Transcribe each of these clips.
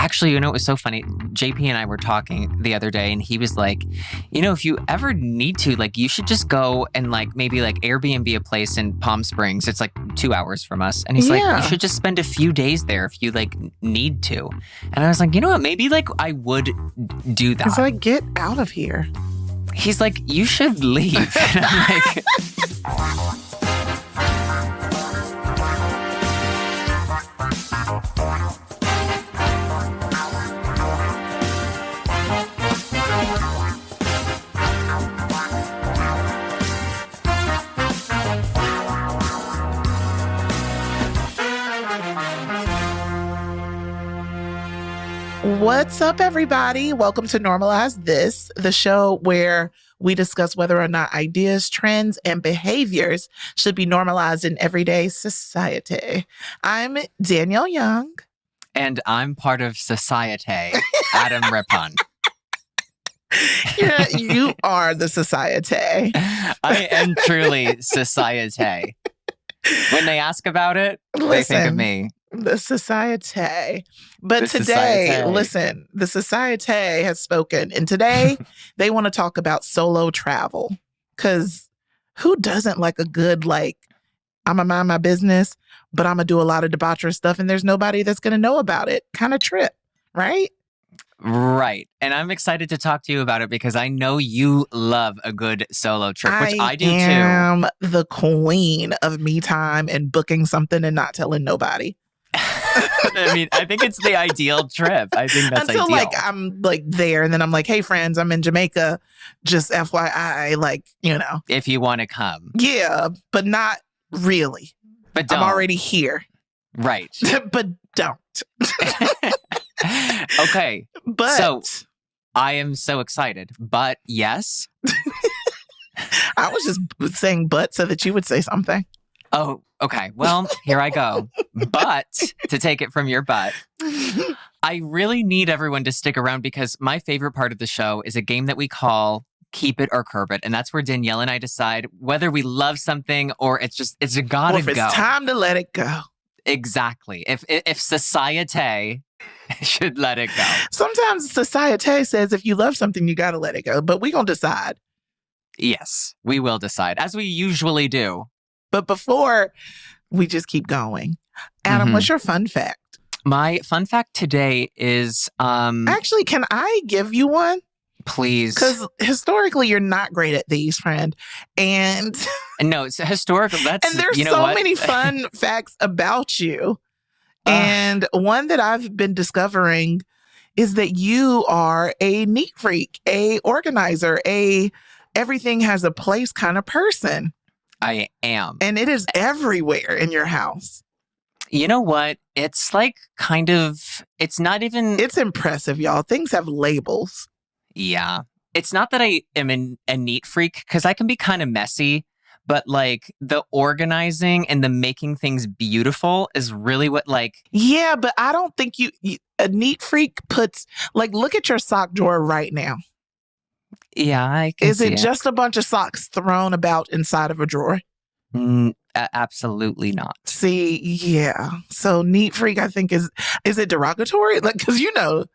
Actually, you know, it was so funny. JP and I were talking the other day and he was like, you know, if you ever need to, like, you should just go and like maybe like Airbnb a place in Palm Springs. It's like 2 hours from us. And he's like, you should just spend a few days there if you like need to. And I was like, you know what? Maybe like I would do that. He's like, get out of here. He's like, you should leave. And I'm like... What's up, everybody? Welcome to Normalize This, the show where we discuss whether or not ideas, trends, and behaviors should be normalized in everyday society. I'm Danielle Young. And I'm part of society, Adam Rippon. Yeah, you are the society. I am truly society. When they ask about it, they think of me. The society. But The today, society. listen, the society has spoken. And today, they want to talk about solo travel. Because who doesn't like a good, like, I'm going to mind my business, but I'm going to do a lot of debaucherous stuff and there's nobody that's going to know about it kind of trip, right? Right. And I'm excited to talk to you about it because I know you love a good solo trip, which I do too. I am the queen of me time and booking something and not telling nobody. I mean, I think it's the ideal trip. I think that's Until ideal. like I'm like there and then I'm like, hey friends, I'm in Jamaica. Just FYI, like, you know. If you want to come. Yeah, but not really. But don't. I'm already here. Right. But don't. Okay. But So I am so excited. But yes. I was just saying but so that you would say something. Oh, okay. Well, here I go. But to take it from your butt, I really need everyone to stick around because my favorite part of the show is a game that we call Keep It or Curb It. And that's where Danielle and I decide whether we love something or it's a gotta Or if go. it's time to let it go. Exactly. If society should let it go. Sometimes society says if you love something, you got to let it go. But we're going to decide. Yes, we will decide, as we usually do. But before we just keep going, Adam, what's your fun fact? My fun fact today is... Actually, can I give you one? Please. Because historically, you're not great at these, friend. And no, it's historical. That's, and there's you know so what? many fun facts about you. And one that I've been discovering is that you are a neat freak, a organizer, a everything has a place kind of person. I am. And it is everywhere in your house. You know what? It's like kind of, it's not even... It's impressive, y'all. Things have labels. Yeah. It's not that I am a neat freak because I can be kind of messy, but like the organizing and the making things beautiful is really what like... Yeah, but I don't think a neat freak puts, like, look at your sock drawer right now. Yeah, I can Is see it just a bunch of socks thrown about inside of a drawer? Absolutely not. See, yeah. So neat freak, I think is it derogatory? Like, because you know,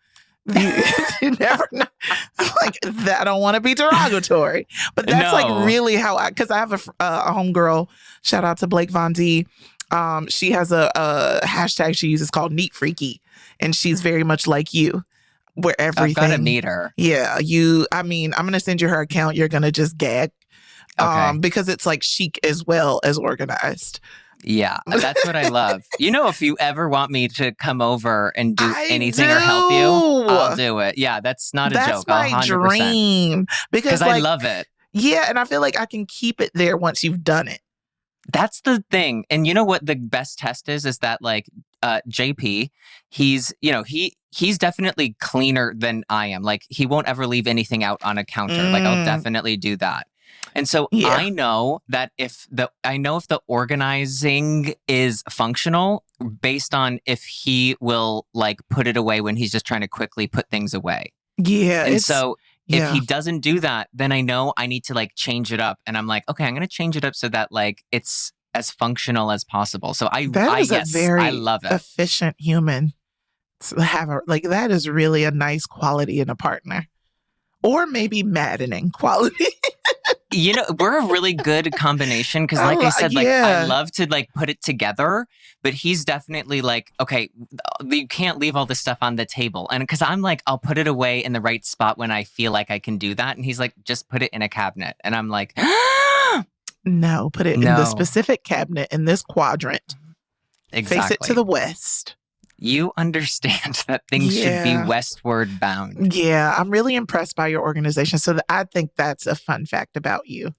you never know. Like, I don't want to be derogatory, but that's like really how because I have a homegirl. Shout out to Blake Von D. She has a hashtag she uses called Neat Freaky, and she's very much like you. Where everything, I've got to meet her. Yeah, I mean, I'm gonna send you her account. You're gonna just gag, because it's like chic as well as organized. Yeah, that's what I love. You know, if you ever want me to come over and do anything or help you, I'll do it. Yeah, that's not a joke. That's my dream because I love it. Yeah, and I feel like I can keep it there once you've done it. That's the thing. And you know what the best test is that like JP, he's definitely cleaner than I am. Like he won't ever leave anything out on a counter. Like I'll definitely do that. And so I know that if the organizing is functional based on if he will like put it away when he's just trying to quickly put things away. Yeah. And so if he doesn't do that, then I know I need to like change it up. And I'm like, okay, I'm going to change it up so that like it's as functional as possible. So I love it. Efficient human. that is really a nice quality in a partner. Or maybe maddening quality. We're a really good combination because, like I said, I love to put it together, but he's definitely like, okay, you can't leave all this stuff on the table. And because I'm like, I'll put it away in the right spot when I feel like I can do that. And he's like, just put it in a cabinet. And I'm like, no, put it in the specific cabinet in this quadrant. Exactly. Face it to the west. You understand that things should be westward bound. Yeah, I'm really impressed by your organization. So I think that's a fun fact about you.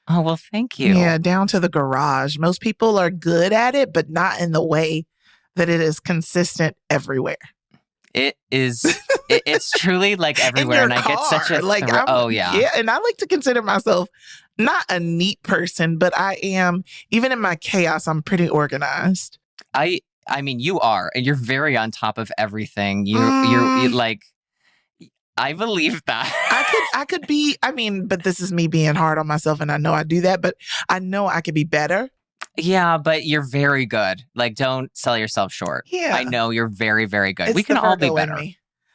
Oh, well, thank you. Yeah, down to the garage. Most people are good at it, but not in the way that it is consistent everywhere. It is. It's truly like everywhere, and I get such a yeah. And I like to consider myself not a neat person, but I am. Even in my chaos, I'm pretty organized. I mean, you are, and you're very on top of everything. You're like, I believe that. I could be, but this is me being hard on myself, and I know I do that, but I know I could be better. Yeah, but you're very good. Like, don't sell yourself short. Yeah. I know you're very, very good. We can all be better.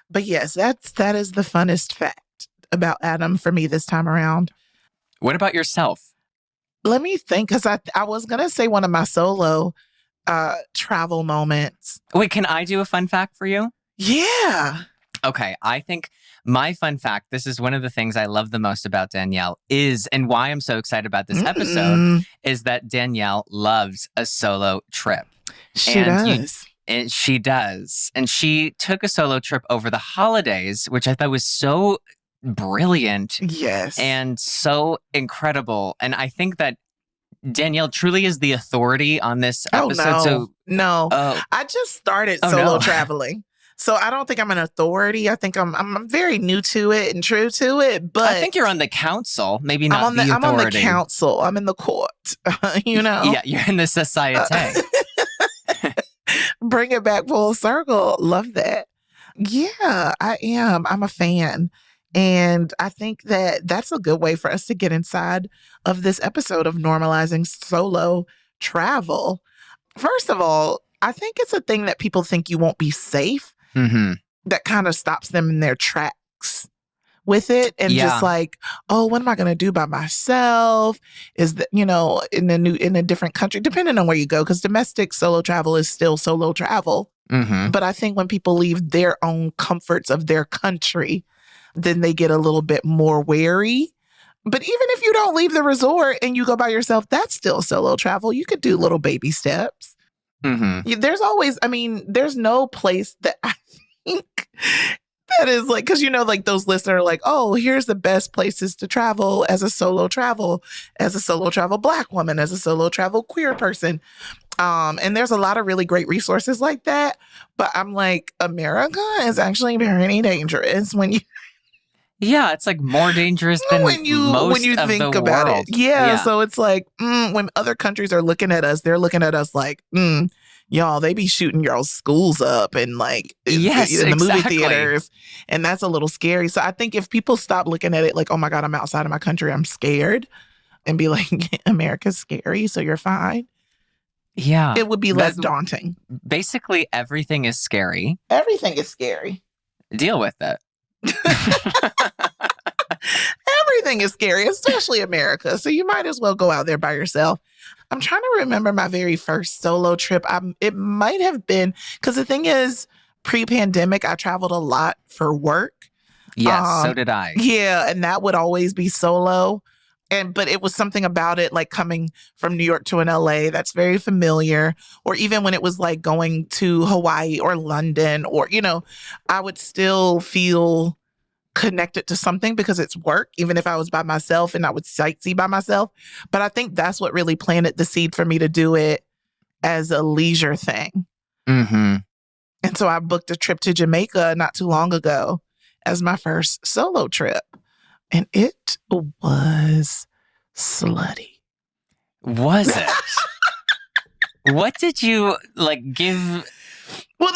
But yes, that is the funnest fact about Adam for me this time around. What about yourself? Let me think, because I was going to say one of my solo travel moments. Wait, can I do a fun fact for you? Yeah. Okay, I think my fun fact, this is one of the things I love the most about Danielle and why I'm so excited about this episode, is that Danielle loves a solo trip. She does. And she does. And she took a solo trip over the holidays, which I thought was so brilliant. Yes. And so incredible. And I think that Danielle truly is the authority on this episode. No. I just started solo traveling. So I don't think I'm an authority. I think I'm very new to it and true to it. But I think you're on the council, maybe not the authority. I'm on the council. I'm in the court, Yeah, you're in the society. Bring it back full circle. Love that. Yeah, I am. I'm a fan. And I think that that's a good way for us to get inside of this episode of normalizing solo travel. First of all, I think it's a thing that people think you won't be safe. Mm-hmm. That kind of stops them in their tracks with it. And just like, oh, what am I going to do by myself? Is that, in a different country, depending on where you go, because domestic solo travel is still solo travel. Mm-hmm. But I think when people leave their own comforts of their country, then they get a little bit more wary. But even if you don't leave the resort and you go by yourself, that's still solo travel. You could do little baby steps. Mm-hmm. There's always, there's no place that I think that is like, because those lists are like, oh, here's the best places to travel as a solo travel Black woman, as a solo travel queer person. And there's a lot of really great resources like that. But I'm like, America is actually very dangerous when you. Yeah, it's like more dangerous than when you think about it. Yeah, so it's like when other countries are looking at us, they're looking at us like, y'all, they be shooting y'all's schools up and like in the movie theaters, and that's a little scary. So I think if people stop looking at it like, oh my God, I'm outside of my country, I'm scared, and be like, America's scary, so you're fine. Yeah, it would be less daunting. Basically, everything is scary. Everything is scary. Deal with it. Everything is scary, especially America. So you might as well go out there by yourself. I'm trying to remember my very first solo trip. It might have been, because the thing is, pre-pandemic, I traveled a lot for work. Yes, so did I. Yeah, and that would always be solo. But it was something about it, like coming from New York to an LA, that's very familiar. Or even when it was like going to Hawaii or London, or, I would still feel connected to something because it's work, even if I was by myself and I would sightsee by myself. But I think that's what really planted the seed for me to do it as a leisure thing. Mm-hmm. And so I booked a trip to Jamaica not too long ago as my first solo trip. And it was slutty. Was it? What did you give? Well,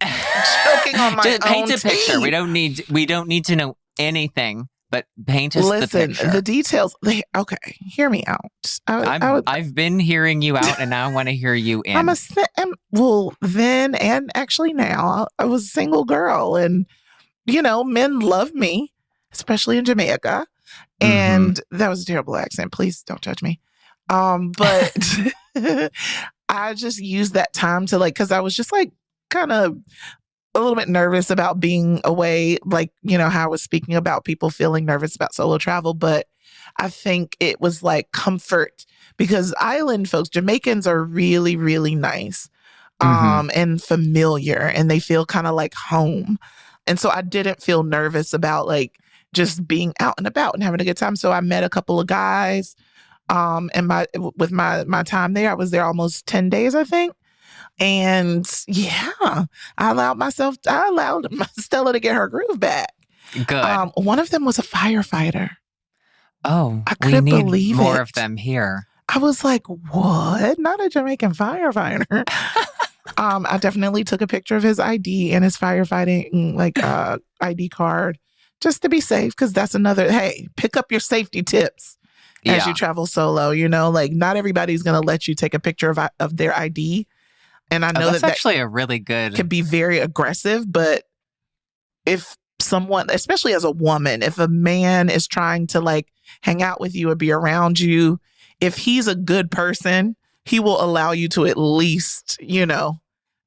choking on my Just paint own a picture. teeth. We don't need to know anything but paint us the Listen, picture. the details. Okay, hear me out. I've been hearing you out, and now I want to hear you in. Well, then and actually now, I was a single girl, and men love me, especially in Jamaica. And that was a terrible accent. Please don't judge me. But I just used that time to because I was just kind of a little bit nervous about being away, how I was speaking about people feeling nervous about solo travel. But I think it was comfort because island folks, Jamaicans are really, really nice and familiar, and they feel kind of like home. And so I didn't feel nervous about just being out and about and having a good time. So I met a couple of guys. And with my time there, I was there almost 10 days, I think. And yeah, I allowed Stella to get her groove back. Good. One of them was a firefighter. Oh, I couldn't believe more it. of them here. I was like, what? Not a Jamaican firefighter. I definitely took a picture of his ID and his firefighting ID card just to be safe, because that's another, hey, pick up your safety tips as you travel solo. Not everybody's going to let you take a picture of their ID. And I know that's actually a really good... could be very aggressive, but if someone, especially as a woman, if a man is trying to hang out with you or be around you, if he's a good person, he will allow you to at least,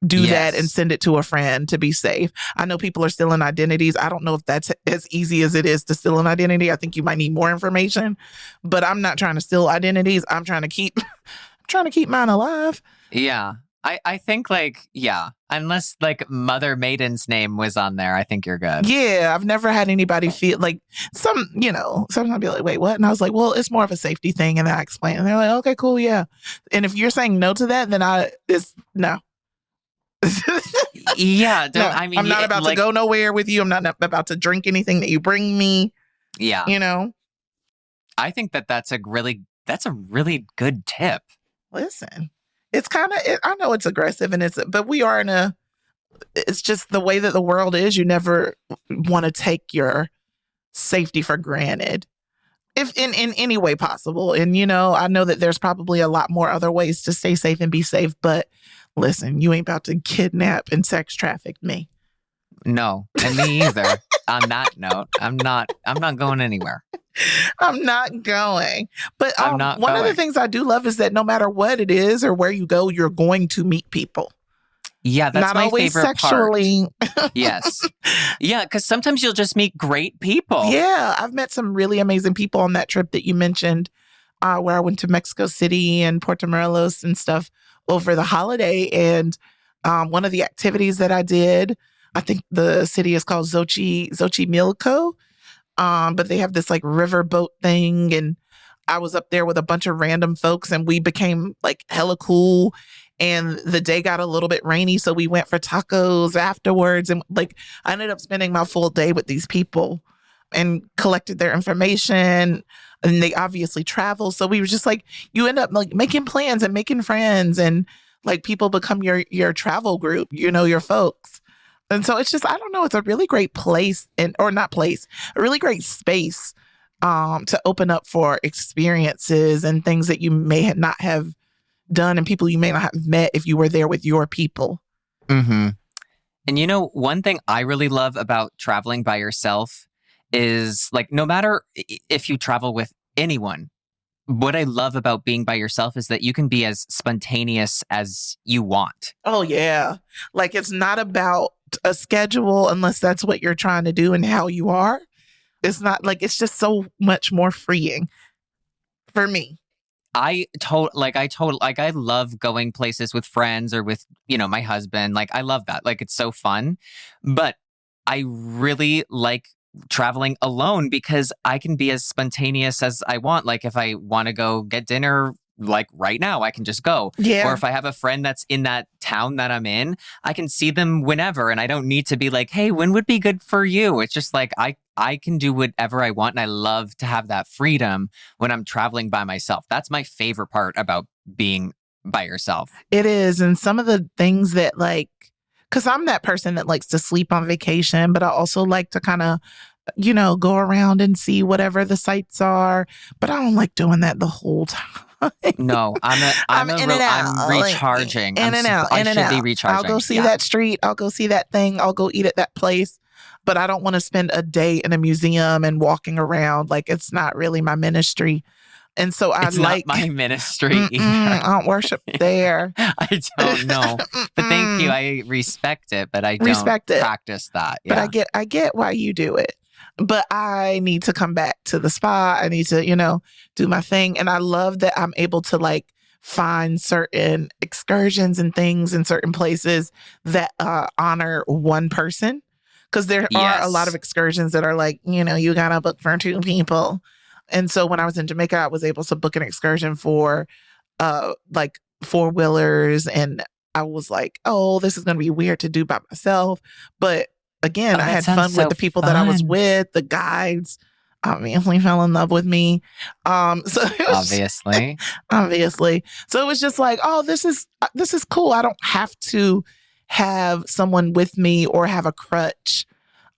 do that and send it to a friend to be safe. I know people are stealing identities. I don't know if that's as easy as it is to steal an identity. I think you might need more information, but I'm not trying to steal identities. I'm trying to keep mine alive. Yeah. I think unless Mother Maiden's name was on there, I think you're good. Yeah, I've never had anybody feel sometimes I'll be like, wait, what? And I was like, well, it's more of a safety thing. And then I explain, and they're like, okay, cool, yeah. And if you're saying no to that, then it's no. Yeah, I'm not about to go nowhere with you. I'm not about to drink anything that you bring me. Yeah, I think that's a really good tip. Listen, it's kind of, I know it's aggressive, but we are it's just the way that the world is. You never want to take your safety for granted, if in any way possible. And I know that there's probably a lot more other ways to stay safe and be safe, but listen, you ain't about to kidnap and sex traffic me. No, and me either. On that note, I'm not going anywhere. I'm not going. But one of the things I do love is that no matter what it is or where you go, you're going to meet people. Yeah, that's not my always favorite sexually. Part. Yes. Yeah, because sometimes you'll just meet great people. Yeah, I've met some really amazing people on that trip that you mentioned, where I went to Mexico City and Puerto Morelos and stuff over the holiday. And one of the activities that I did, I think the city is called Xochimilco, but they have this river boat thing. And I was up there with a bunch of random folks, and we became hella cool. And the day got a little bit rainy, so we went for tacos afterwards. And I ended up spending my full day with these people and collected their information. And they obviously travel. So we were just you end up making plans and making friends, and people become your travel group, your folks. And so it's just, I don't know, it's a really great place a really great space to open up for experiences and things that you may not have done and people you may not have met if you were there with your people. Mm-hmm. And one thing I really love about traveling by yourself is no matter if you travel with anyone, what I love about being by yourself is that you can be as spontaneous as you want. Oh, yeah. It's not about a schedule unless that's what you're trying to do and how you are. It's not it's just so much more freeing for me. I love going places with friends or with, my husband. I love that. It's so fun. But I really like traveling alone because I can be as spontaneous as I want. If I want to go get dinner, right now, I can just go. Yeah. Or if I have a friend that's in that town that I'm in, I can see them whenever. And I don't need to be hey, when would be good for you? It's just I can do whatever I want. And I love to have that freedom when I'm traveling by myself. That's my favorite part about being by yourself. It is. And some of the things that because I'm that person that likes to sleep on vacation, but I also like to kind of go around and see whatever the sites are. But I don't like doing that the whole time. No, I'm in and out, I'm recharging. in and out, I in and should be out. recharging. I'll go see that street. I'll go see that thing. I'll go eat at that place. But I don't want to spend a day in a museum and walking around. Like, it's not really my ministry. And so It's not my ministry either. I don't worship there. I don't know. But thank you. I respect it, but I don't practice that. Yeah. But I get why you do it. But I need to come back to the spa. I need to, do my thing. And I love that I'm able to like find certain excursions and things in certain places that honor one person. Because there are a lot of excursions that are like, you got to book for 2 people. And so when I was in Jamaica, I was able to book an excursion for like 4-wheelers. And I was like, oh, this is going to be weird to do by myself. But again, I had fun with the people that I was with, the guides. Obviously fell in love with me. So obviously. So it was just like, oh, this is cool. I don't have to have someone with me or have a crutch,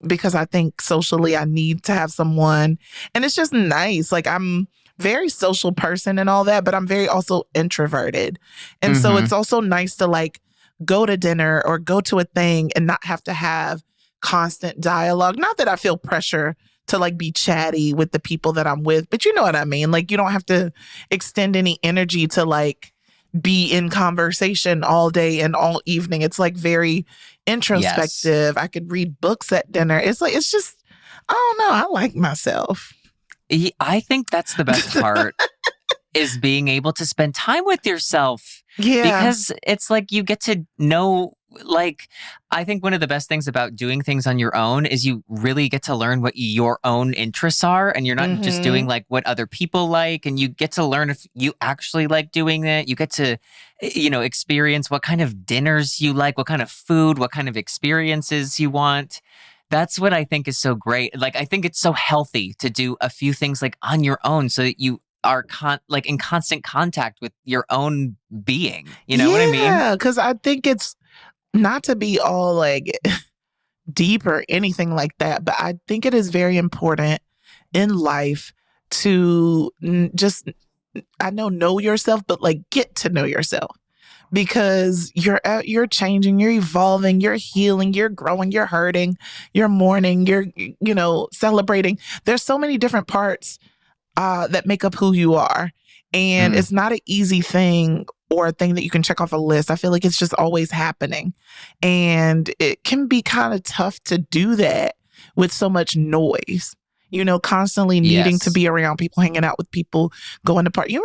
because I think socially I need to have someone. And it's just nice. Like, I'm very social person and all that, but I'm very also introverted. And so it's also nice to like go to dinner or go to a thing and not have to have constant dialogue. Not that I feel pressure to like be chatty with the people that I'm with, but you know what I mean? Like, you don't have to extend any energy to like be in conversation all day and all evening. It's like very introspective. Yes. I could read books at dinner. It's just, I don't know. I like myself. I think that's the best part is being able to spend time with yourself. Yeah. Because it's like you get to know, like, I think one of the best things about doing things on your own is you really get to learn what your own interests are. And you're not just doing like what other people like. And you get to learn if you actually like doing it. You get to, experience what kind of dinners you like, what kind of food, what kind of experiences you want. That's what I think is so great. Like, I think it's so healthy to do a few things like on your own so that you are in constant contact with your own being. You know what I mean? Yeah, because I think it's not to be all like deep or anything like that, but I think it is very important in life to just, know yourself, but like get to know yourself. Because you're changing, you're evolving, you're healing, you're growing, you're hurting, you're mourning, you're celebrating. There's so many different parts that make up who you are, and it's not an easy thing or a thing that you can check off a list. I feel like it's just always happening, and it can be kind of tough to do that with so much noise. Constantly needing to be around people, hanging out with people, going to parties.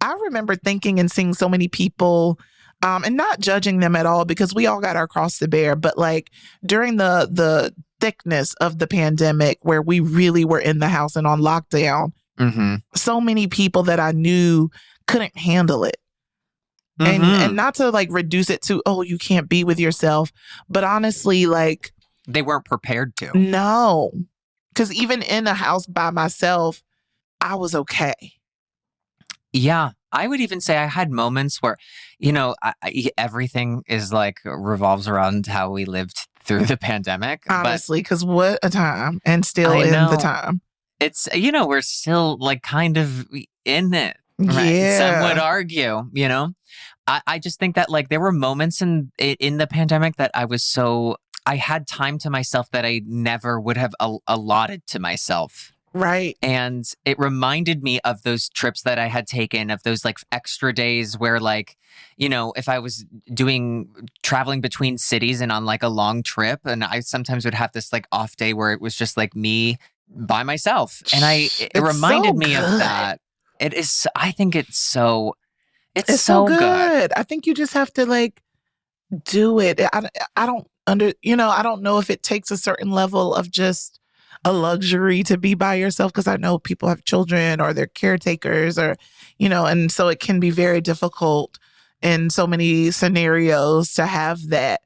I remember thinking and seeing so many people, and not judging them at all, because we all got our cross to bear. But like during the thickness of the pandemic, where we really were in the house and on lockdown, so many people that I knew couldn't handle it. And not to like reduce it to, oh, you can't be with yourself. But honestly, like, they weren't prepared to. No, because even in a house by myself, I was okay. Yeah, I would even say I had moments where, everything is like revolves around how we lived through the pandemic. Honestly, because what a time, and still in the time. It's, we're still like kind of in it. Right? Yeah. Some would argue, I just think that like there were moments in the pandemic that I had time to myself that I never would have allotted to myself. Right. And it reminded me of those trips that I had taken, of those like extra days where like, if I was traveling between cities and on like a long trip, and I sometimes would have this like off day where it was just like me by myself. And it reminded me of that. It is, I think it's so good. I think you just have to like do it. I don't know if it takes a certain level of just a luxury to be by yourself, because I know people have children or they're caretakers or, and so it can be very difficult in so many scenarios to have that.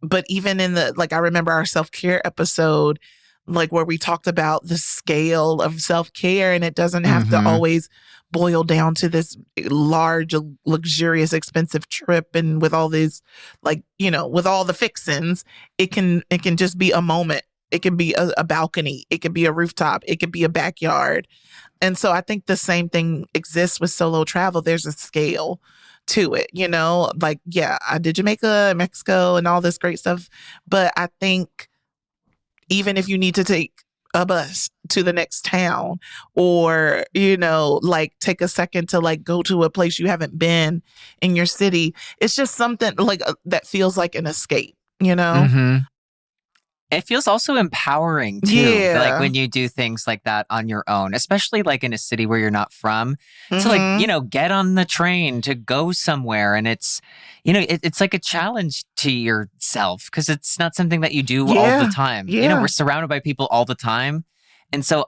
But even in I remember our self-care episode, like where we talked about the scale of self-care, and it doesn't have to always boil down to this large, luxurious, expensive trip. And with all these, with all the fixins, it can just be a moment It can be a balcony. It can be a rooftop. It can be a backyard. And so I think the same thing exists with solo travel. There's a scale to it, you know? Like, yeah, I did Jamaica, Mexico, and all this great stuff. But I think even if you need to take a bus to the next town, or, you know, like take a second to like go to a place you haven't been in your city, it's just something like that feels like an escape, you know? Mm-hmm. It feels also empowering too, Yeah. like when you do things like that on your own, especially like in a city where you're not from. So like, you know, get on the train to go somewhere, and it's, you know, it's like a challenge to yourself because it's not something that you do all the time. You know, we're surrounded by people all the time. And so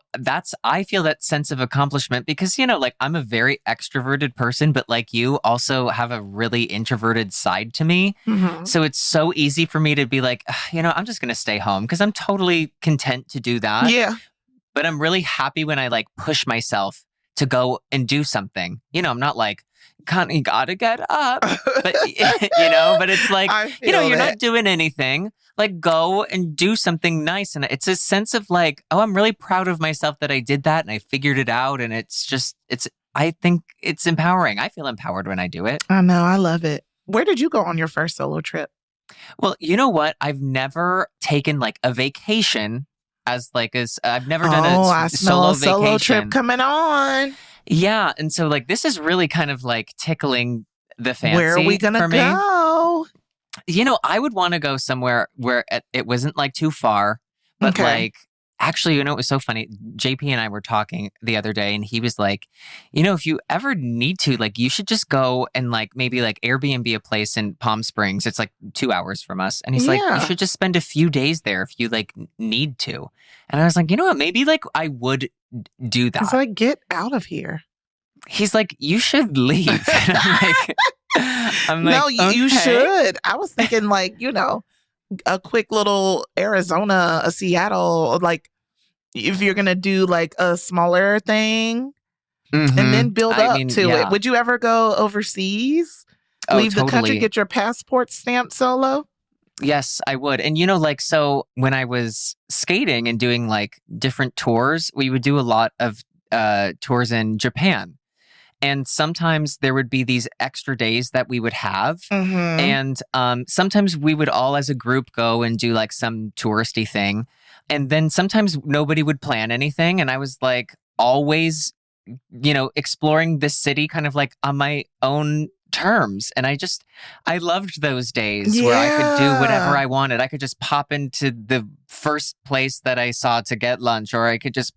I feel that sense of accomplishment because, you know, like I'm a very extroverted person, but like you also have a really introverted side to me. Mm-hmm. So it's so easy for me to be like, you know, I'm just going to stay home because I'm totally content to do that. Yeah. But I'm really happy when I like push myself to go and do something. You know, I'm not like, you gotta get up. But, you know, but it's like, you know, you're not doing anything. Like, go and do something nice. And it's a sense of like, oh, I'm really proud of myself that I did that and I figured it out. And I think it's empowering. I feel empowered when I do it. I know. I love it. Where did you go on your first solo trip? Well, you know what? I've never taken like a vacation I've never done a solo vacation. Solo trip coming on. Yeah. And so like, this is really kind of like tickling the fancy. Where are we going to go? You know, I would want to go somewhere where it wasn't like too far, but like, actually, you know, it was so funny. JP and I were talking the other day and he was like, you know, if you ever need to, like, you should just go and like maybe like Airbnb a place in Palm Springs. It's like 2 hours from us. And he's like, you should just spend a few days there if you like need to. And I was like, you know what? Maybe like I would do that. He's like, get out of here. He's like, you should leave. And I'm like, no, you should. I was thinking like, you know, a quick little Arizona, a Seattle, like if you're going to do like a smaller thing and then build up to it. Would you ever go overseas? Leave the country, get your passport stamped solo? Yes, I would. And, you know, like, so when I was skating and doing like different tours, we would do a lot of tours in Japan. And sometimes there would be these extra days that we would have. And sometimes we would all as a group go and do like some touristy thing. And then sometimes nobody would plan anything. And I was like always, you know, exploring this city kind of like on my own terms. And I loved those days where I could do whatever I wanted. I could just pop into the first place that I saw to get lunch, or I could just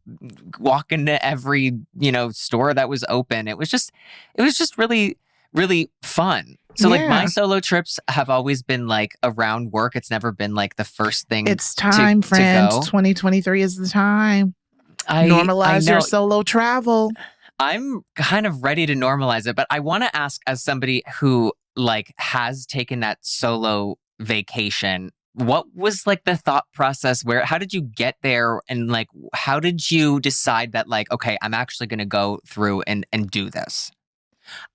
walk into every, you know, store that was open. It was just really, really fun. So like my solo trips have always been like around work. It's never been like the first thing. It's time, friends. 2023 is the time. Normalize your solo travel. I'm kind of ready to normalize it, but I want to ask, as somebody who like has taken that solo vacation, what was like the thought process? How did you get there? And like, how did you decide that like, okay, I'm actually going to go through and do this?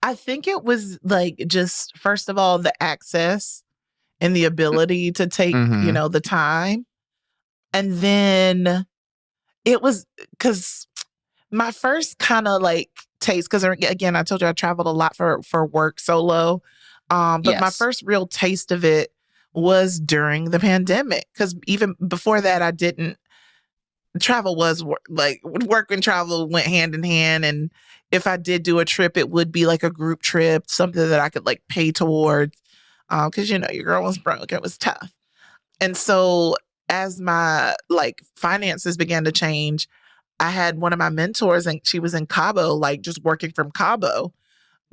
I think it was like just, first of all, the access and the ability to take, you know, the time. And then it was because my first kind of like taste, because again, I told you I traveled a lot for work solo. But my first real taste of it was during the pandemic. Because even before that, I didn't. Travel was like work and travel went hand in hand. And if I did do a trip, it would be like a group trip, something that I could like pay towards. Because, you know, your girl was broke. It was tough. And so as my like finances began to change, I had one of my mentors and she was in Cabo, like just working from Cabo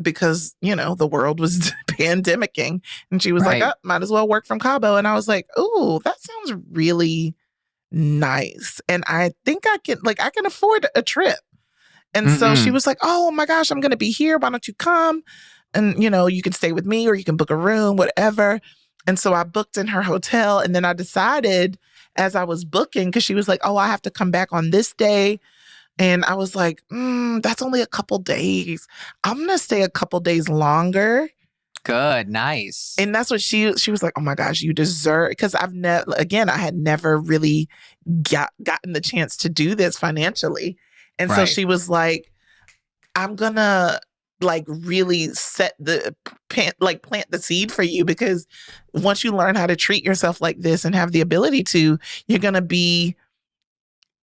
because, you know, the world was pandemicking. And she was like, oh, might as well work from Cabo. And I was like, oh, that sounds really nice. And I think I can afford a trip. And so she was like, oh my gosh, I'm going to be here. Why don't you come? And, you know, you can stay with me or you can book a room, whatever. And so I booked in her hotel. And then I decided as I was booking, because she was like, oh, I have to come back on this day. And I was like, that's only a couple days. I'm going to stay a couple days longer Good. Nice. And that's what she was like, oh my gosh, you deserve, because I had never really gotten the chance to do this financially. And so she was like, I'm gonna like really plant the seed for you, because once you learn how to treat yourself like this and have the ability to, you're gonna be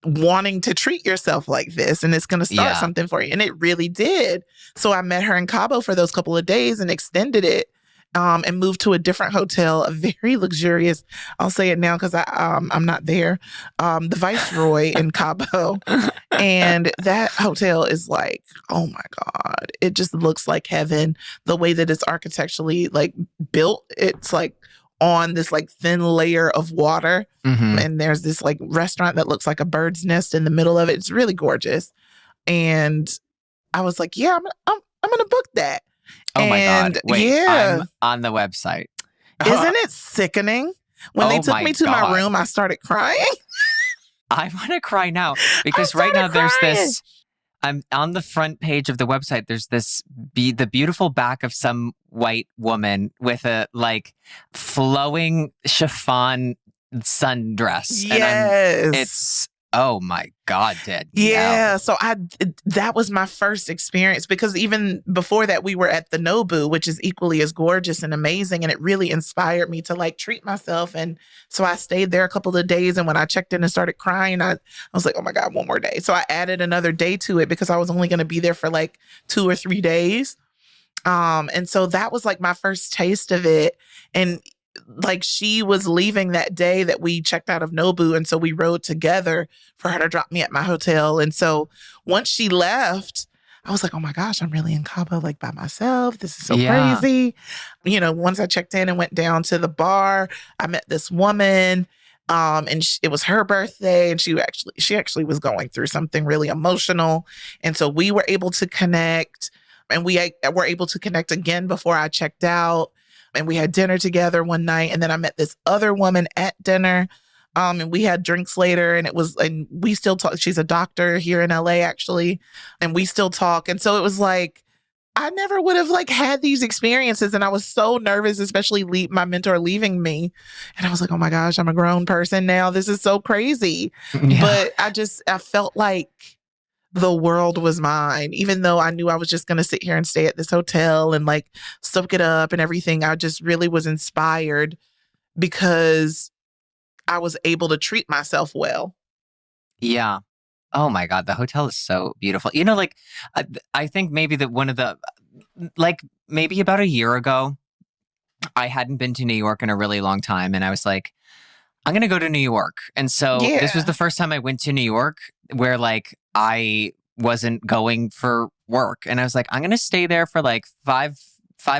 wanting to treat yourself like this, and it's going to start something for you. And it really did. So I met her in Cabo for those couple of days and extended it, and moved to a different hotel, a very luxurious, I'll say it now because I'm not there, the Viceroy in Cabo. And that hotel is like, oh my God, it just looks like heaven. The way that it's architecturally like built, it's like on this like thin layer of water. Mm-hmm. And there's this like restaurant that looks like a bird's nest in the middle of it. It's really gorgeous. And I was like, yeah, I'm going to book that. Oh my God. Wait, I'm on the website. Isn't it sickening? When they took me to my room, I started crying. I want to cry now because right now there's this, I'm on the front page of the website. There's this, the beautiful back of some white woman with a like flowing chiffon sundress. Yes. And it's, oh my God, Dad. Yeah. So that was my first experience, because even before that, we were at the Nobu, which is equally as gorgeous and amazing. And it really inspired me to like treat myself. And so I stayed there a couple of days. And when I checked in and started crying, I was like, oh my God, one more day. So I added another day to it because I was only going to be there for like 2 or 3 days. And so that was like my first taste of it. And like she was leaving that day that we checked out of Nobu. And so we rode together for her to drop me at my hotel. And so once she left, I was like, oh my gosh, I'm really in Cabo like by myself. This is so crazy. You know, once I checked in and went down to the bar, I met this woman. And it was her birthday, and she actually was going through something really emotional. And so we were able to connect, and we were able to connect again before I checked out. And we had dinner together one night. And then I met this other woman at dinner. And we had drinks later, and we still talk. She's a doctor here in LA, actually. And we still talk. And so it was like, I never would have like had these experiences. And I was so nervous, especially my mentor leaving me. And I was like, oh my gosh, I'm a grown person now. This is so crazy. Yeah. But I felt like the world was mine, even though I knew I was just going to sit here and stay at this hotel and like soak it up and everything. I just really was inspired because I was able to treat myself well. Yeah. Oh my God. The hotel is so beautiful. You know, like, I think maybe maybe about a year ago, I hadn't been to New York in a really long time. And I was like, I'm going to go to New York. And so this was the first time I went to New York where like I wasn't going for work. And I was like, I'm going to stay there for like five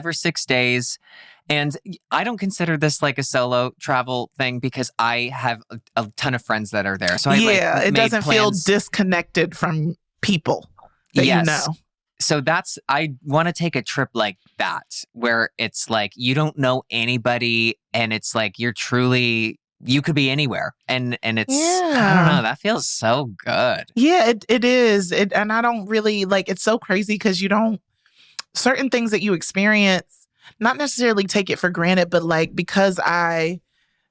or 6 days. And I don't consider this like a solo travel thing because I have a ton of friends that are there. So it doesn't feel disconnected from people that you know. So I want to take a trip like that where it's like you don't know anybody and it's like you could be anywhere. And it's, I don't know, that feels so good. Yeah, it is. And I don't really like, it's so crazy because certain things that you experience, not necessarily take it for granted, but like, because I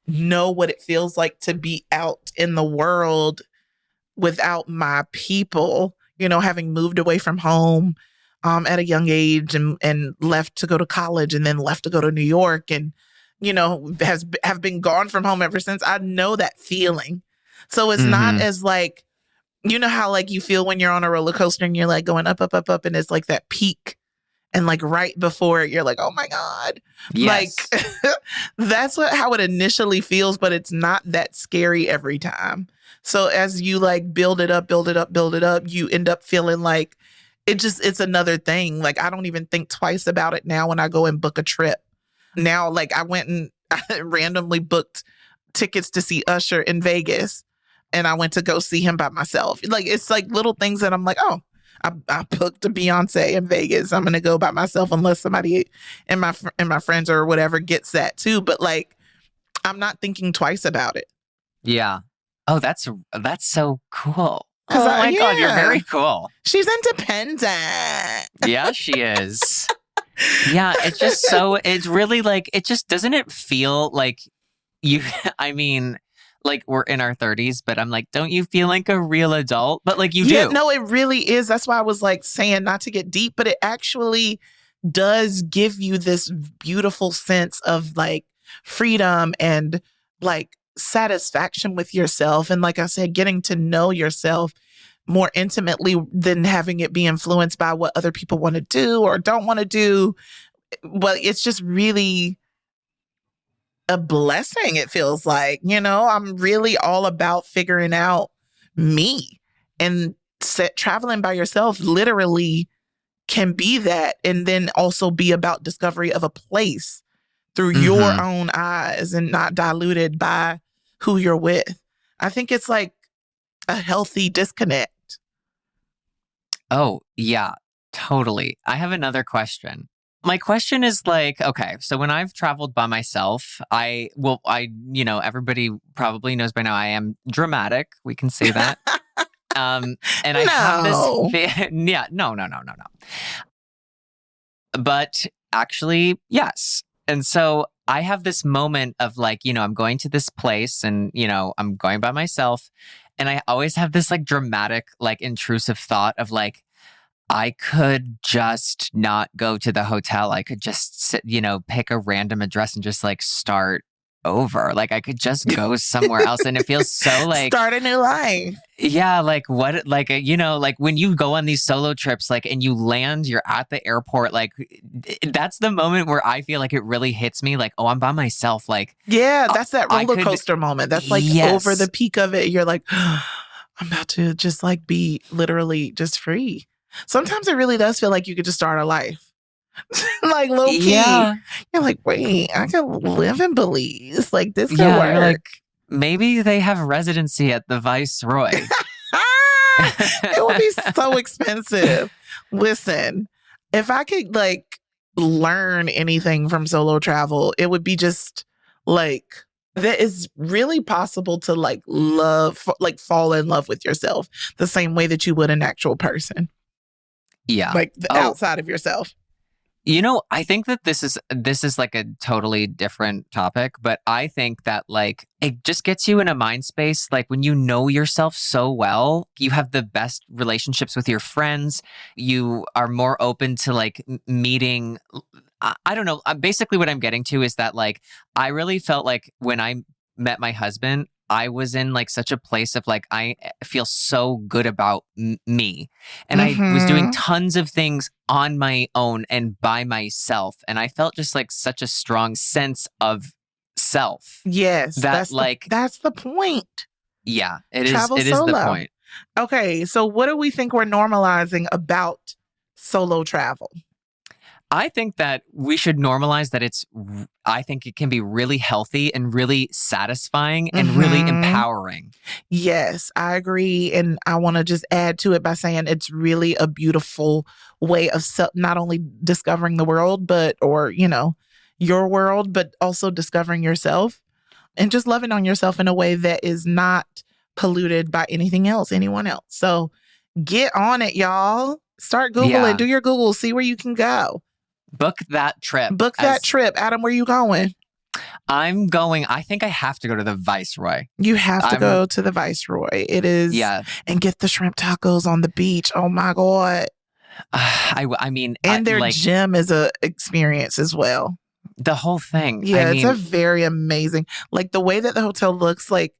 know what it feels like to be out in the world without my people, you know, having moved away from home at a young age and left to go to college and then left to go to New York and, you know, have been gone from home ever since. I know that feeling. So it's not as like, you know how like you feel when you're on a roller coaster and you're like going up, up, up, up, and it's like that peak. And like right before it, you're like, oh my God. Yes. Like that's how it initially feels, but it's not that scary every time. So as you like build it up, you end up feeling like it's another thing. Like I don't even think twice about it now when I go and book a trip. Now, like I went and I randomly booked tickets to see Usher in Vegas, and I went to go see him by myself. Like it's like little things that I'm like, oh, I booked a Beyonce in Vegas. I'm gonna go by myself unless somebody in my friends or whatever gets that too. But like, I'm not thinking twice about it. Yeah. Oh, that's so cool. Oh my God, you're very cool. She's independent. Yeah, she is. Yeah, it's just so, it's really like, it just doesn't it feel like you, I mean, like we're in our 30s, but I'm like, don't you feel like a real adult? But like you Yeah, do. no, it really is. That's why I was like saying not to get deep, but it actually does give you this beautiful sense of like freedom and like satisfaction with yourself. And like I said, getting to know yourself more intimately than having it be influenced by what other people want to do or don't want to do. Well, it's just really a blessing, it feels like. I'm really all about figuring out me. And traveling by yourself literally can be that. And then also be about discovery of a place through your Mm-hmm. own eyes and not diluted by who you're with. I think it's like a healthy disconnect. Oh, yeah, totally. I have another question. My question is like, okay, so when I've traveled by myself, everybody probably knows by now I am dramatic. We can say that. And I have this, No. yeah, no. But actually, yes. And so I have this moment of like, I'm going to this place and, I'm going by myself. And I always have this like dramatic, like intrusive thought of like, I could just not go to the hotel. I could just sit, pick a random address and just like start over. Like I could just go somewhere else. And it feels so like start a new life. yeah, like what, like, like when you go on these solo trips, like, and you land, you're at the airport, like, that's the moment where I feel like it really hits me, like, oh, I'm by myself. Like, yeah, that's that roller coaster moment. That's like over the peak of it. You're like, I'm about to just like be literally just free. Sometimes it really does feel like you could just start a life. Like low key. Yeah. You're like, wait, I can live in Belize. Like this could work. You're like, maybe they have residency at the Viceroy. It would be so expensive. Listen, if I could like learn anything from solo travel, it would be just like that is really possible to like fall in love with yourself the same way that you would an actual person. Yeah. Like outside of yourself. I think that this is like a totally different topic, but I think that like it just gets you in a mind space. Like when you know yourself so well, you have the best relationships with your friends. You are more open to like meeting. I don't know. Basically, what I'm getting to is that like I really felt like when I met my husband, I was in like such a place of like, I feel so good about me. And I was doing tons of things on my own and by myself. And I felt just like such a strong sense of self. Yes. That's the point. Yeah, it Travel is. It is the point. Okay. So what do we think we're normalizing about solo travel? I think that we should normalize that I think it can be really healthy and really satisfying and really empowering. Yes, I agree. And I want to just add to it by saying it's really a beautiful way of not only discovering the world, your world, but also discovering yourself and just loving on yourself in a way that is not polluted by anything else, anyone else. So get on it, y'all. Start Googling, do your Google, see where you can go. Book that trip. Adam, where are you going? I'm going, I think I have to go to the Viceroy. You have to go to the Viceroy. It is. Yeah. And get the shrimp tacos on the beach. Oh my God. I mean. And their gym is a experience as well. The whole thing. Yeah, it's a very amazing. Like the way that the hotel looks, like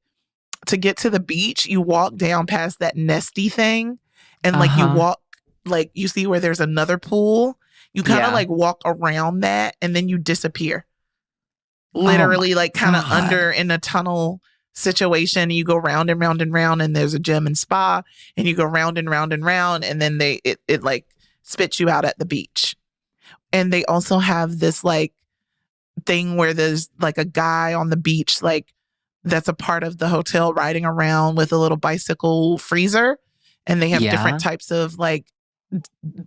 to get to the beach, you walk down past that nesty thing. And like you walk, like you see where there's another pool. You kind of like walk around that and then you disappear. Literally like kind of under in a tunnel situation. You go round and round and round and there's a gym and spa and you go round and round and round and then it like spits you out at the beach. And they also have this like thing where there's like a guy on the beach, like that's a part of the hotel riding around with a little bicycle freezer. And they have different types of like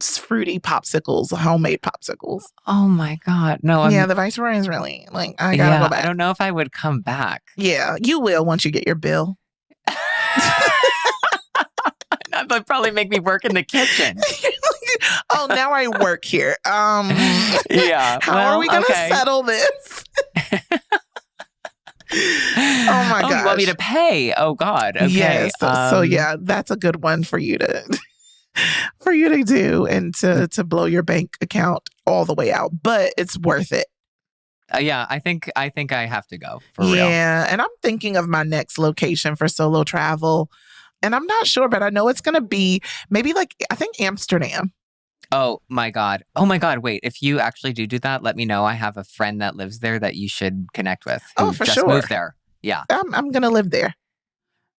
fruity popsicles, homemade popsicles. Oh my God. No. The Viceroy is really like, I gotta go back. I don't know if I would come back. Yeah, you will once you get your bill. That would probably make me work in the kitchen. Oh, now I work here. Yeah. How are we going to settle this? Oh my gosh. You want me to pay? Oh God. Okay. Yes. So yeah, that's a good one for you to do and to blow your bank account all the way out. But it's worth it. Yeah, I think I have to go for real. Yeah, and I'm thinking of my next location for solo travel. And I'm not sure, but I know it's going to be maybe like, I think Amsterdam. Oh my God. Wait, if you actually do that, let me know. I have a friend that lives there that you should connect with. Who for just sure. moved there. Yeah. I'm going to live there.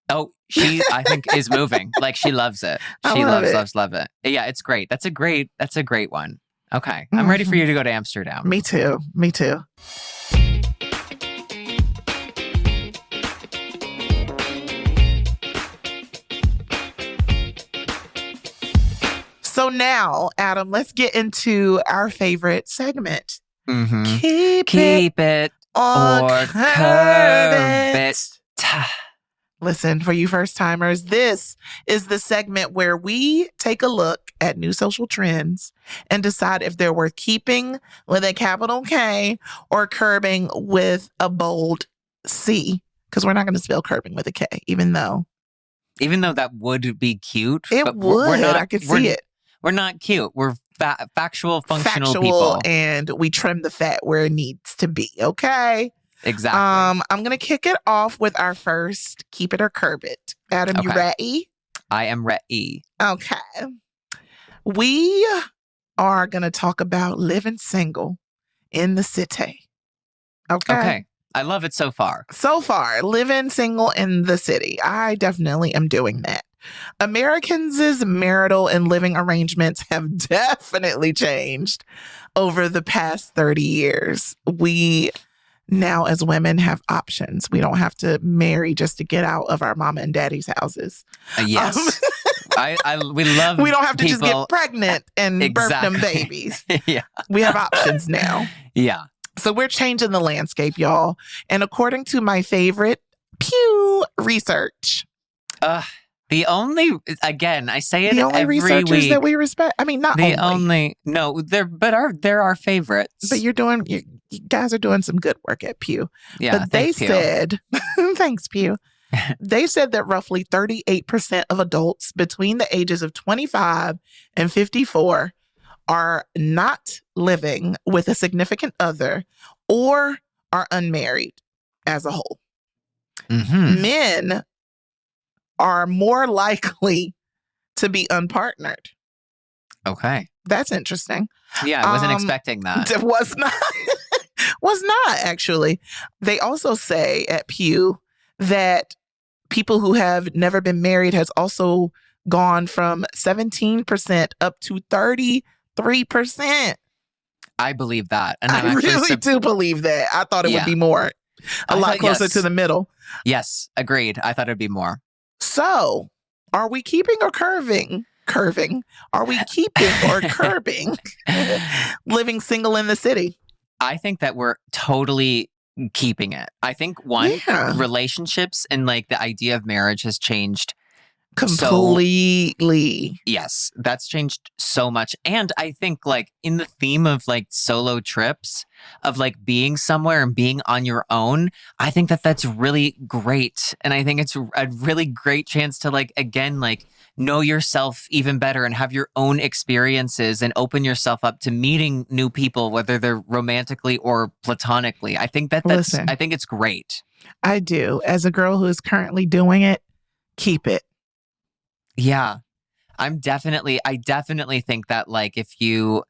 Oh, she, I think, is moving. Like, she loves it. She loves it. Yeah, it's great. That's a great one. Okay. I'm ready for you to go to Amsterdam. Me too. So now, Adam, let's get into our favorite segment. Mm-hmm. Keep it or curb it. Listen, for you first timers, this is the segment where we take a look at new social trends and decide if they're worth keeping with a capital K or curbing with a bold C. Because we're not going to spell curbing with a K, even though that would be cute. It would. I could see it. We're not cute. We're factual, functional people. And we trim the fat where it needs to be. Okay. Exactly. I'm going to kick it off with our first keep it or curb it. Adam, you ready? I am ready. Okay. We are going to talk about living single in the city. Okay. I love it so far. Living single in the city. I definitely am doing that. Americans' marital and living arrangements have definitely changed over the past 30 years. We now, as women, have options. We don't have to marry just to get out of our mama and daddy's houses. Yes. We love We don't have to people. just get pregnant and birth them babies. Yeah. We have options now. Yeah. So we're changing the landscape, y'all. And according to my favorite Pew research. The only, again, I say it the only every researchers week. that we respect. I mean, not the only. No, they're our favorites. But you guys are doing some good work at Pew. Yeah, but they said, thanks, Pew. They said that roughly 38% of adults between the ages of 25 and 54 are not living with a significant other or are unmarried as a whole. Mm-hmm. Men are more likely to be unpartnered. Okay. That's interesting. Yeah, I wasn't expecting that. It was not actually. They also say at Pew that people who have never been married has also gone from 17% up to 33%. I believe that. And I really do believe that. I thought it would be more. A lot closer to the middle. Yes, agreed. I thought it'd be more. So, are we keeping or curving? Are we keeping or curbing living single in the city? I think that we're totally keeping it. I think relationships and like the idea of marriage has changed completely. Yes, that's changed so much. And I think like in the theme of like solo trips, of like being somewhere and being on your own, I think that that's really great. And I think it's a really great chance to like, again, like know yourself even better and have your own experiences and open yourself up to meeting new people, whether they're romantically or platonically. I think I think it's great. I do. As a girl who is currently doing it, keep it. Yeah. I definitely think that like if you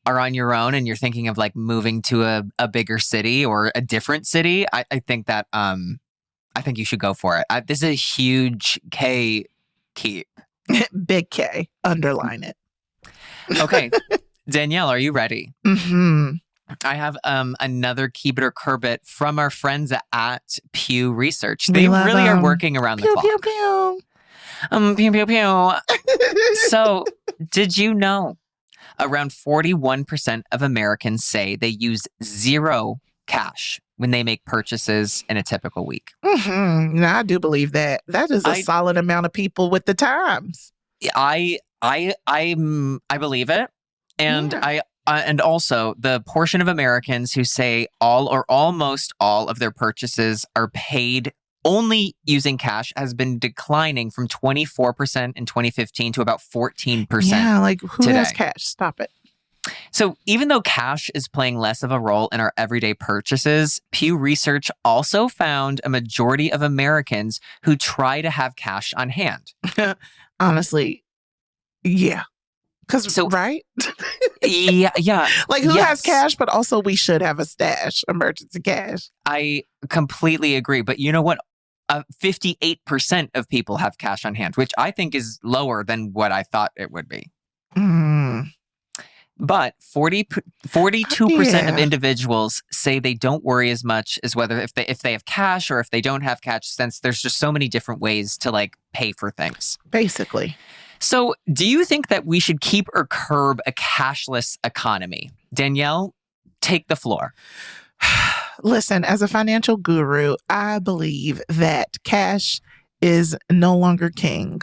are on your own and you're thinking of like moving to a bigger city or a different city, I think that I think you should go for it. This is a huge K keep. Big K. Underline it. Okay. Danielle, are you ready? Mm-hmm. I have another keep it or curb it from our friends at Pew Research. They really are working around the clock. Pew, pew. Pew, pew, pew. So, did you know around 41% of Americans say they use zero cash when they make purchases in a typical week? Mm-hmm. Now, I do believe that. That is a solid amount of people with the times. I I believe it, and Yeah. and also the portion of Americans who say all or almost all of their purchases are paid only using cash has been declining from 24% in 2015 to about 14% Yeah, like who today. has cash? Stop it. So even though cash is playing less of a role in our everyday purchases, Pew Research also found a majority of Americans who try to have cash on hand. Honestly, yeah. Right? Yeah. Like who has cash, but also we should have a stash, emergency cash. I completely agree. But you know what? 58% of people have cash on hand, which I think is lower than what I thought it would be. But 42% of individuals say they don't worry as much as whether if they have cash or if they don't have cash, since there's just so many different ways to like pay for things. Basically. So do you think that we should keep or curb a cashless economy? Danielle, take the floor. Listen, as a financial guru, I believe that cash is no longer king.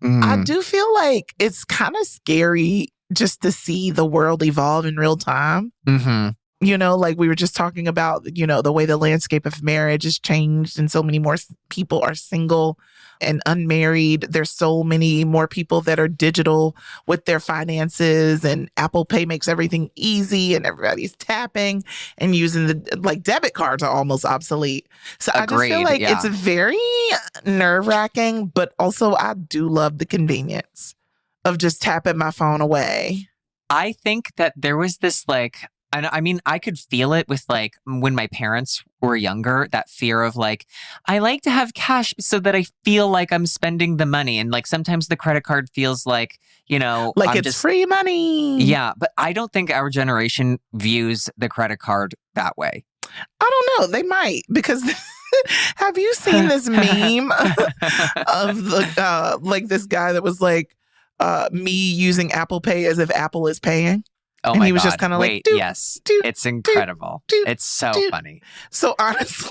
I do feel like it's kind of scary just to see the world evolve in real time. Mm-hmm. You know, like we were just talking about, you know, the way the landscape of marriage has changed and so many more people are single and unmarried. There's so many more people that are digital with their finances, and Apple Pay makes everything easy and everybody's tapping and using the like debit cards are almost obsolete. So I just feel like it's very nerve-wracking, but also I do love the convenience of just tapping my phone away. I think that there was this like, and I mean, I could feel it with like when my parents were younger, that fear of like, I like to have cash so that I feel like I'm spending the money. And like sometimes the credit card feels like, you know, like I'm it's just free money. Yeah. But I don't think our generation views the credit card that way. I don't know. They might, because have you seen this meme of the like this guy that was like, me using Apple Pay as if Apple is paying? Oh and my he was God. just kind of like, yes, it's incredible. It's so funny. So honestly,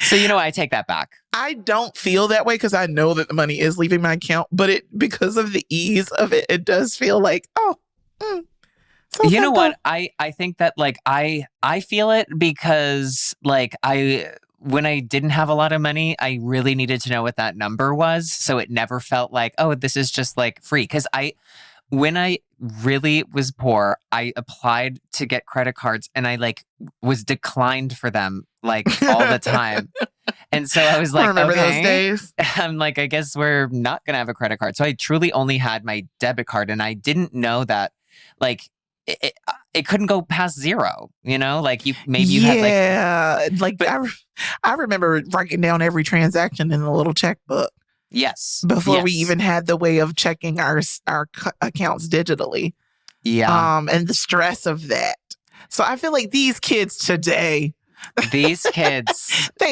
so you know, I take that back. I don't feel that way because I know that the money is leaving my account, but because of the ease of it, it does feel like, so you simple. know what? I think that like I feel it because like when I didn't have a lot of money, I really needed to know what that number was. So it never felt like, oh, this is just like free. Because when I really was poor, I applied to get credit cards and I like was declined for them like all the time. And so I was like, remember those days? I'm like, I guess we're not going to have a credit card. So I truly only had my debit card, and I didn't know that like it couldn't go past zero, you know, like you had like I remember writing down every transaction in a little checkbook. Yes. Before we even had the way of checking our accounts digitally. Yeah. And the stress of that. So I feel like these kids today, they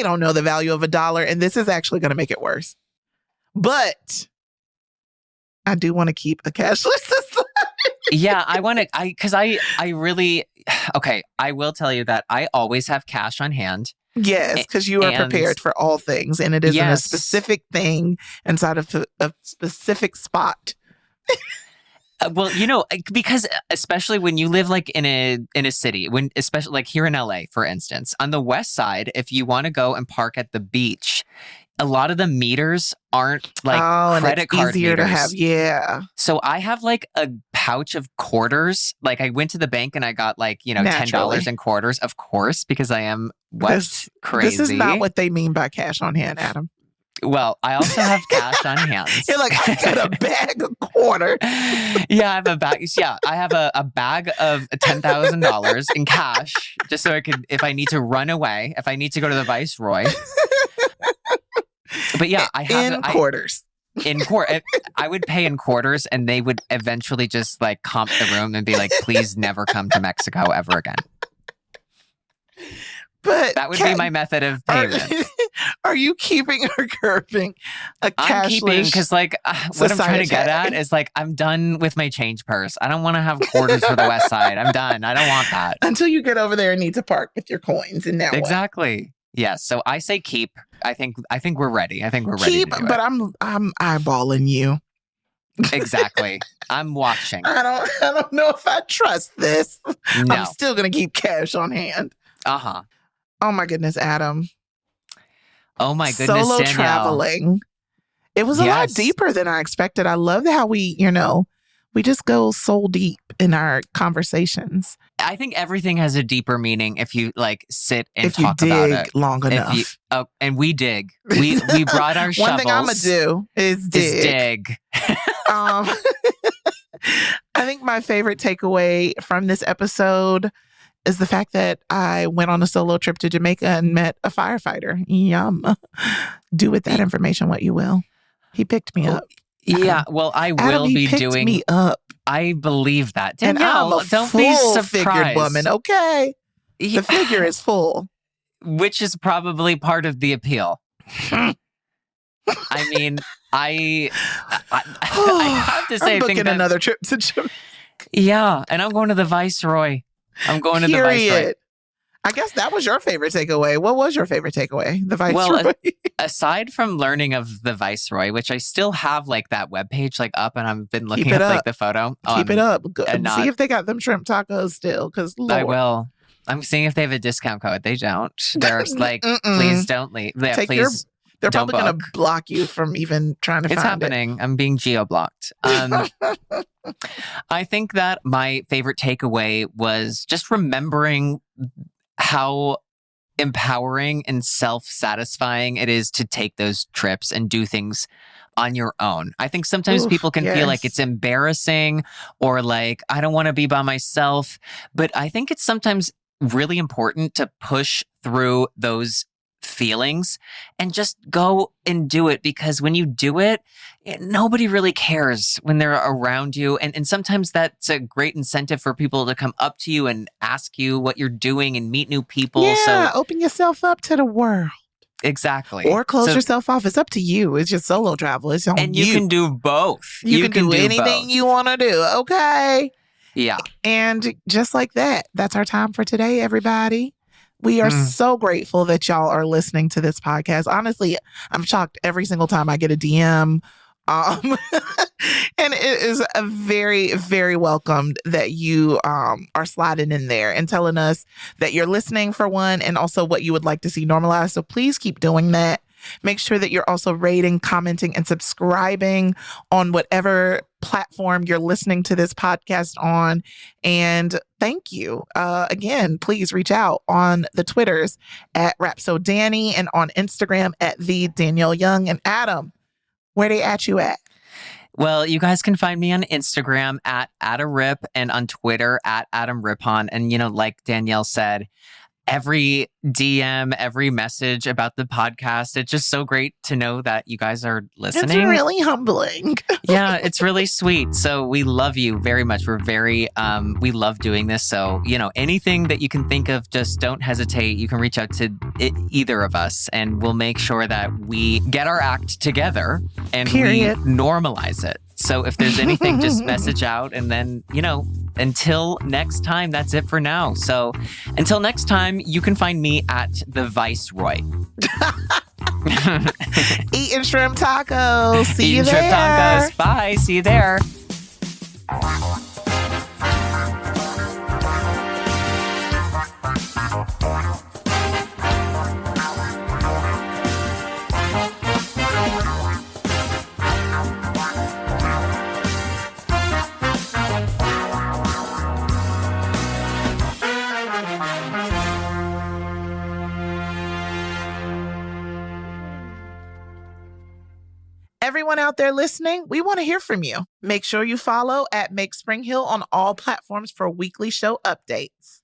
don't know the value of $1, and this is actually going to make it worse. But I do want to keep a cashless society. Yeah, because I really, okay, I will tell you that I always have cash on hand. Yes, because you are prepared for all things, and it isn't a specific thing inside of a specific spot. Well, you know, because especially when you live like in a city, especially like here in LA, for instance, on the west side, if you want to go and park at the beach, a lot of the meters aren't like credit card easier meters. To have. Yeah. So I have like a pouch of quarters. Like I went to the bank and I got like, you know, $10 in quarters, of course, because I am crazy. This is not what they mean by cash on hand, Adam. Well, I also have cash on hand. You're like, I got a bag of quarters. Yeah, I have a bag. Yeah, I have a bag of $10,000 in cash, just so I could, if I need to run away, if I need to go to the Viceroy. But yeah, I have quarters. I would pay in quarters, and they would eventually just like comp the room and be like, "Please never come to Mexico ever again." But that would be my method of payment. Are you keeping or curbing a cashless? I'm keeping, because like what I'm trying to get at is like I'm done with my change purse. I don't want to have quarters for the West Side. I'm done. I don't want that until you get over there and need to park with your coins. And now exactly. Yes. So I say keep. I think we're ready. I think we're ready. Keep, but I'm eyeballing you. Exactly. I'm watching. I don't know if I trust this. No. I'm still going to keep cash on hand. Uh-huh. Oh my goodness, Adam. Oh my goodness, Solo Danielle. traveling. It was a lot deeper than I expected. I love how we just go soul deep in our conversations. I think everything has a deeper meaning if you like sit and if you talk dig about it long enough. And we dig. We brought our shovels. One thing I'm gonna do is dig. I think my favorite takeaway from this episode is the fact that I went on a solo trip to Jamaica and met a firefighter. Yum. Do with that information what you will. He picked me up. Yeah, well, I will be doing. Me up. I believe that. Danielle, and don't be surprised. Figured woman, okay? The figure is full, which is probably part of the appeal. I mean, I have to say, I'm booking another trip to Jamaica. Yeah, and I'm going to the Viceroy. I'm going to the Viceroy. I guess that was your favorite takeaway. What was your favorite takeaway? The Viceroy? Well, aside from learning of the Viceroy, which I still have like that webpage like up and I've been looking at like the photo. Keep it up. See if they got them shrimp tacos still. Because I will. I'm seeing if they have a discount code. They don't. They're like, please don't leave. Yeah, please. They're probably going to block you from even trying to find it. It's happening. I'm being geo-blocked. I think that my favorite takeaway was just remembering how empowering and self-satisfying it is to take those trips and do things on your own. I think sometimes people can feel like it's embarrassing or like, I don't want to be by myself. But I think it's sometimes really important to push through those feelings and just go and do it, because when you do it, nobody really cares when they're around you, and sometimes that's a great incentive for people to come up to you and ask you what you're doing and meet new people. Yeah, open yourself up to the world. Exactly. Or close yourself off. It's up to you. It's just solo travel. It's on you. And you can do both. You can do anything both. you want to do. Okay. Yeah. And just like that, that's our time for today, everybody. We are so grateful that y'all are listening to this podcast. Honestly, I'm shocked every single time I get a DM. And it is a very, very welcomed that you are sliding in there and telling us that you're listening, for one, and also what you would like to see normalized. So please keep doing that. Make sure that you're also rating, commenting, and subscribing on whatever platform you're listening to this podcast on. And thank you. Again, please reach out on the Twitters at RapsoDanny and on Instagram at the Danielle Young. And Adam, where they at you at? Well, you guys can find me on Instagram at AdaRip and on Twitter at AdamRipon. And, like Danielle said, every DM, every message about the podcast, it's just so great to know that you guys are listening. It's really humbling. Yeah, it's really sweet. So we love you very much. We're very, we love doing this. So, anything that you can think of, just don't hesitate. You can reach out to either of us and we'll make sure that we get our act together and we normalize it. So if there's anything, just message out. And then, until next time, that's it for now. So until next time, you can find me at the Viceroy. Eating shrimp tacos. See you there. Shrimp tacos. Bye. See you there. Everyone out there listening, we want to hear from you. Make sure you follow at Make SpringHill on all platforms for weekly show updates.